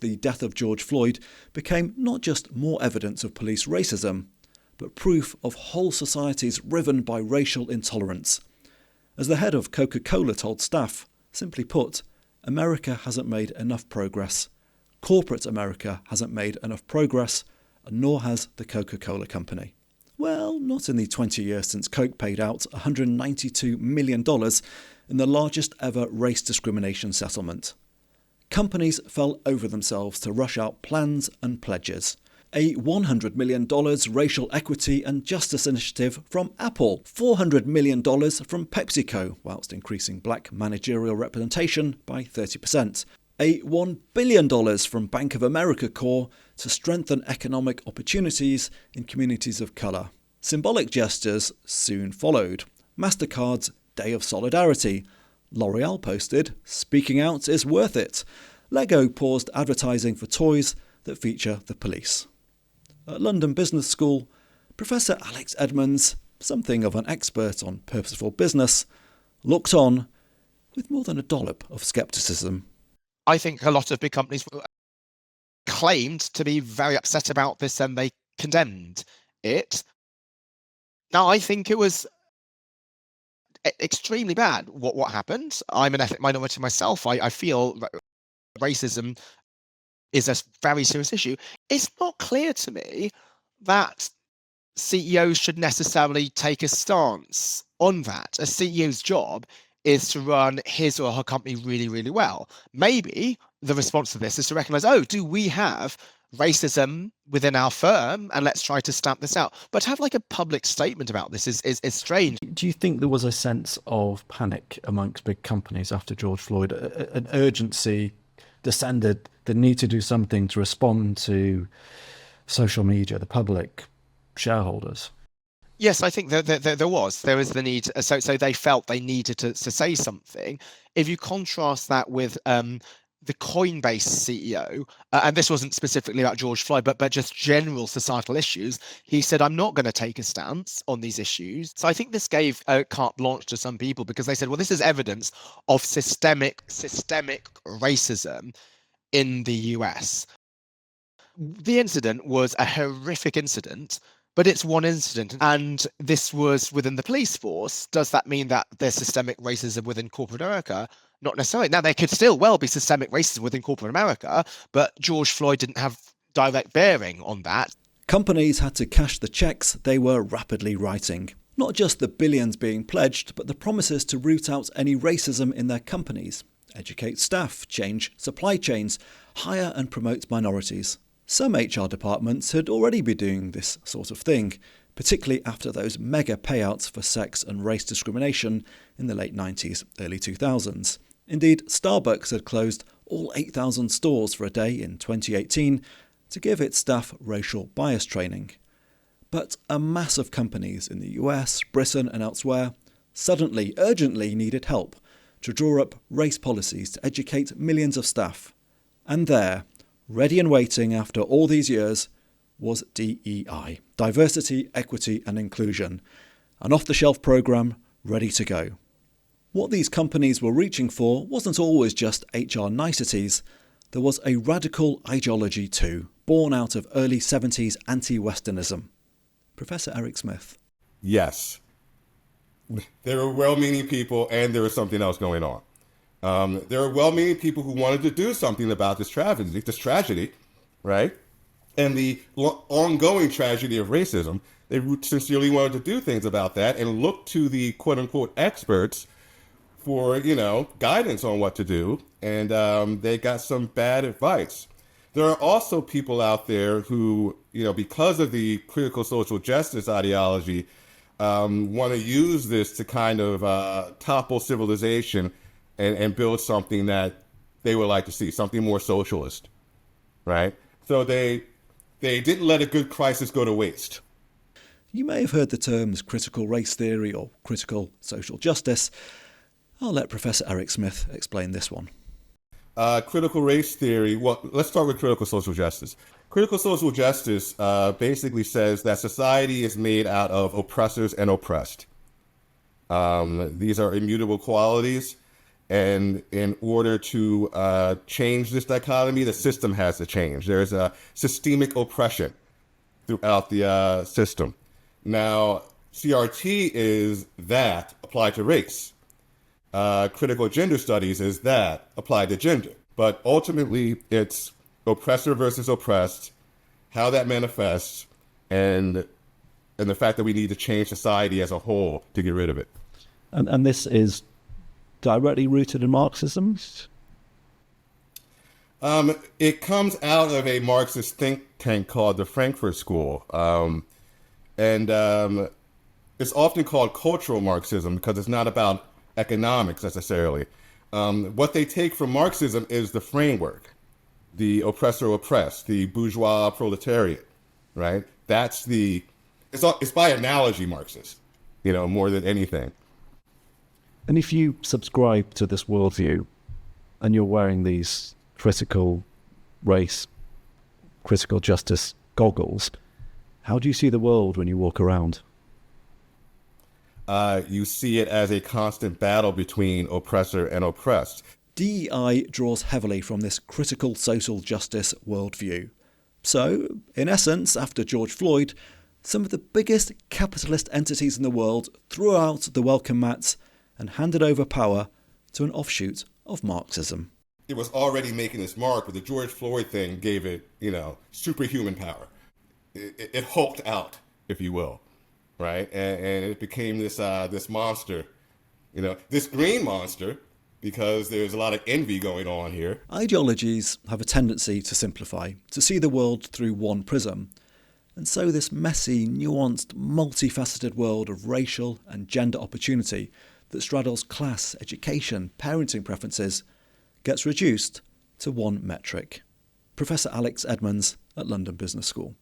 The death of George Floyd became not just more evidence of police racism, but proof of whole societies riven by racial intolerance. As the head of Coca-Cola told staff, simply put, America hasn't made enough progress. Corporate America hasn't made enough progress, and nor has the Coca-Cola company. Well, not in the 20 years since Coke paid out $192 million in the largest ever race discrimination settlement. Companies fell over themselves to rush out plans and pledges. A $100 million racial equity and justice initiative from Apple, $400 million from PepsiCo, whilst increasing black managerial representation by 30%. A $1 billion from Bank of America Corps to strengthen economic opportunities in communities of colour. Symbolic gestures soon followed. MasterCard's Day of Solidarity. L'Oreal posted, "Speaking out is worth it." Lego paused advertising for toys that feature the police. At London Business School, Professor Alex Edmonds, something of an expert on purposeful business, looked on with more than a dollop of scepticism. I think a lot of big companies claimed to be very upset about this and they condemned it. Now, I think it was extremely bad what happened. I'm an ethnic minority myself. I feel racism is a very serious issue. It's not clear to me that CEOs should necessarily take a stance on that. A CEO's job is to run his or her company really, really well. Maybe the response to this is to recognize, oh, do we have racism within our firm, and let's try to stamp this out. But to have like a public statement about this is strange. Do you think there was a sense of panic amongst big companies after George Floyd? An urgency descended, the need to do something to respond to social media, the public, shareholders? Yes, I think there was. There is the need. So they felt they needed to say something. If you contrast that with the Coinbase CEO, and this wasn't specifically about George Floyd, but just general societal issues, he said, I'm not going to take a stance on these issues. So I think this gave carte blanche to some people because they said, well, this is evidence of systemic racism in the US. The incident was a horrific incident, but it's one incident, and this was within the police force. Does that mean that there's systemic racism within corporate America? Not necessarily. Now, there could still well be systemic racism within corporate America, but George Floyd didn't have direct bearing on that. Companies had to cash the checks they were rapidly writing. Not just the billions being pledged, but the promises to root out any racism in their companies, educate staff, change supply chains, hire and promote minorities. Some HR departments had already been doing this sort of thing, particularly after those mega payouts for sex and race discrimination in the late 90s, early 2000s. Indeed, Starbucks had closed all 8,000 stores for a day in 2018 to give its staff racial bias training. But a mass of companies in the US, Britain and elsewhere suddenly, urgently needed help to draw up race policies to educate millions of staff. And there, ready and waiting after all these years, was DEI, Diversity, Equity and Inclusion, an off-the-shelf programme ready to go. What these companies were reaching for wasn't always just HR niceties. There was a radical ideology too, born out of early 70s anti-Westernism. Professor Eric Smith. Yes. There were well-meaning people and there was something else going on. There were well-meaning people who wanted to do something about this tragedy, right? And the ongoing tragedy of racism. They sincerely wanted to do things about that and looked to the quote-unquote experts for, guidance on what to do. And they got some bad advice. There are also people out there who, because of the critical social justice ideology, want to use this to kind of topple civilization and build something that they would like to see, something more socialist, right? So they didn't let a good crisis go to waste. You may have heard the terms critical race theory or critical social justice. I'll let Professor Eric Smith explain this one. Critical race theory, well, let's start with critical social justice. Critical social justice basically says that society is made out of oppressors and oppressed. These are immutable qualities. And in order to change this dichotomy, the system has to change. There's a systemic oppression throughout the system. Now, CRT is that applied to race. Critical gender studies is that applied to gender. But ultimately, it's oppressor versus oppressed, how that manifests, and the fact that we need to change society as a whole to get rid of it. And this is directly rooted in Marxism? It comes out of a Marxist think tank called the Frankfurt School. And it's often called cultural Marxism because it's not about economics necessarily. What they take from Marxism is the framework, the oppressor-oppressed, the bourgeois proletariat, right? It's by analogy Marxist, more than anything. And if you subscribe to this worldview and you're wearing these critical race, critical justice goggles, how do you see the world when you walk around? You see it as a constant battle between oppressor and oppressed. DEI draws heavily from this critical social justice worldview. So, in essence, after George Floyd, some of the biggest capitalist entities in the world threw out the welcome mats and handed over power to an offshoot of Marxism. It was already making its mark, but the George Floyd thing gave it, superhuman power. It hulked out, if you will, right? And it became this monster, this green monster, because there's a lot of envy going on here. Ideologies have a tendency to simplify, to see the world through one prism. And so this messy, nuanced, multifaceted world of racial and gender opportunity that straddles class, education, parenting preferences gets reduced to one metric. Professor Alex Edmonds at London Business School.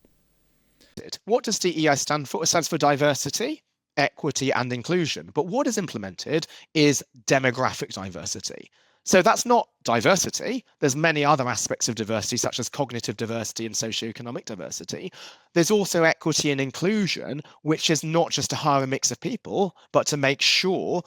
What does DEI stand for? It stands for diversity, equity and inclusion. But what is implemented is demographic diversity. So that's not diversity. There's many other aspects of diversity, such as cognitive diversity and socioeconomic diversity. There's also equity and inclusion, which is not just to hire a mix of people, but to make sure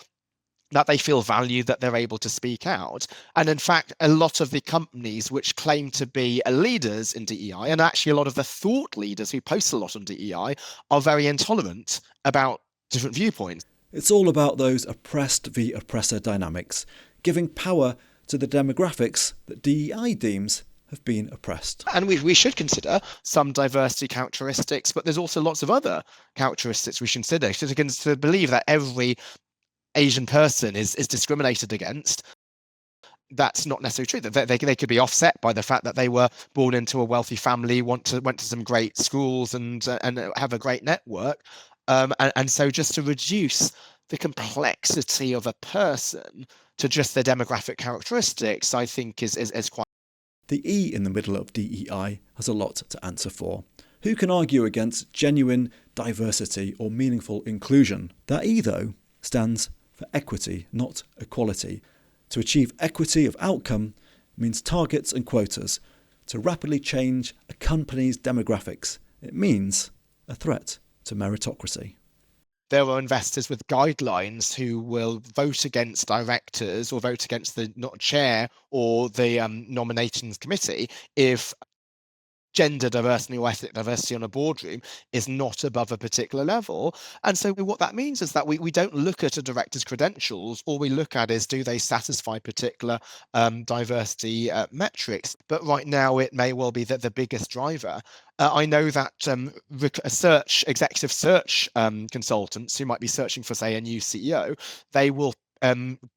that they feel valued, that they're able to speak out. And in fact, a lot of the companies which claim to be leaders in DEI, and actually a lot of the thought leaders who post a lot on DEI, are very intolerant about different viewpoints. It's all about those oppressed v oppressor dynamics, giving power to the demographics that DEI deems have been oppressed. And we should consider some diversity characteristics, but there's also lots of other characteristics we should consider. To believe that every Asian person is discriminated against, that's not necessarily true. That they could be offset by the fact that they were born into a wealthy family, went to some great schools and have a great network. And so just to reduce the complexity of a person to just their demographic characteristics, I think is quite... The E in the middle of DEI has a lot to answer for. Who can argue against genuine diversity or meaningful inclusion? That E, though, stands for equity, not equality. To achieve equity of outcome means targets and quotas. To rapidly change a company's demographics, it means a threat to meritocracy. There are investors with guidelines who will vote against directors or vote against the chair or the nominations committee if gender diversity or ethnic diversity on a boardroom is not above a particular level. And so what that means is that we don't look at a director's credentials. All we look at is, do they satisfy particular diversity metrics? But right now it may well be that the biggest driver. I know that executive search consultants who might be searching for, say, a new CEO, they will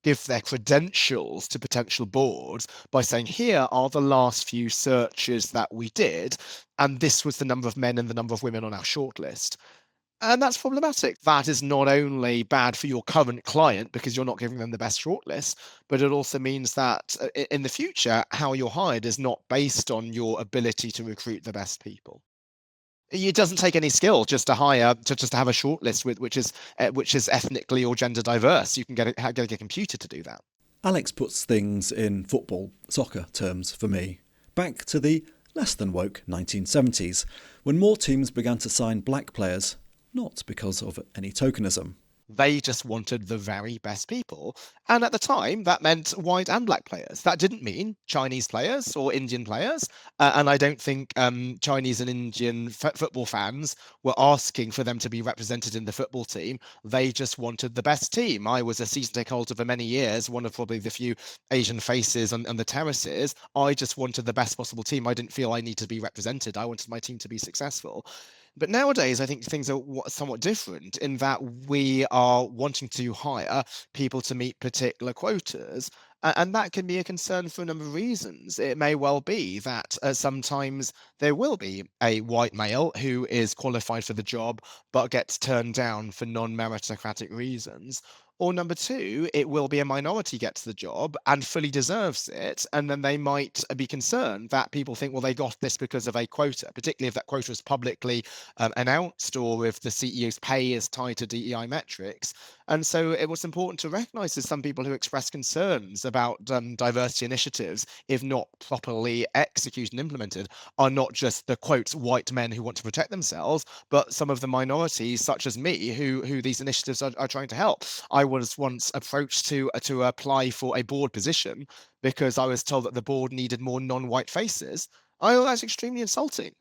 give their credentials to potential boards by saying, here are the last few searches that we did, and this was the number of men and the number of women on our shortlist. And that's problematic. That is not only bad for your current client because you're not giving them the best shortlist, but it also means that in the future, how you're hired is not based on your ability to recruit the best people. It doesn't take any skill just to hire, just to have a shortlist which is ethnically or gender diverse. You can get a computer to do that. Alex puts things in football, soccer terms for me. Back to the less than woke 1970s, when more teams began to sign black players, not because of any tokenism, They just wanted the very best people. And at the time, that meant white and black players. That didn't mean Chinese players or Indian players. And I don't think Chinese and Indian football fans were asking for them to be represented in the football team. They just wanted the best team. I was a season ticket holder for many years, one of probably the few Asian faces on the terraces. I just wanted the best possible team. I didn't feel I needed to be represented. I wanted my team to be successful. But nowadays, I think things are somewhat different in that we are wanting to hire people to meet particular quotas. And that can be a concern for a number of reasons. It may well be that sometimes there will be a white male who is qualified for the job but gets turned down for non meritocratic reasons. Or number two, it will be a minority gets the job and fully deserves it. And then they might be concerned that people think, well, they got this because of a quota, particularly if that quota is publicly announced or if the CEO's pay is tied to DEI metrics. And so it was important to recognize there's some people who express concerns about diversity initiatives, if not properly executed and implemented, are not just the quotes white men who want to protect themselves, but some of the minorities, such as me, who these initiatives are trying to help. I was once approached to apply for a board position because I was told that the board needed more non-white faces. I thought that's extremely insulting.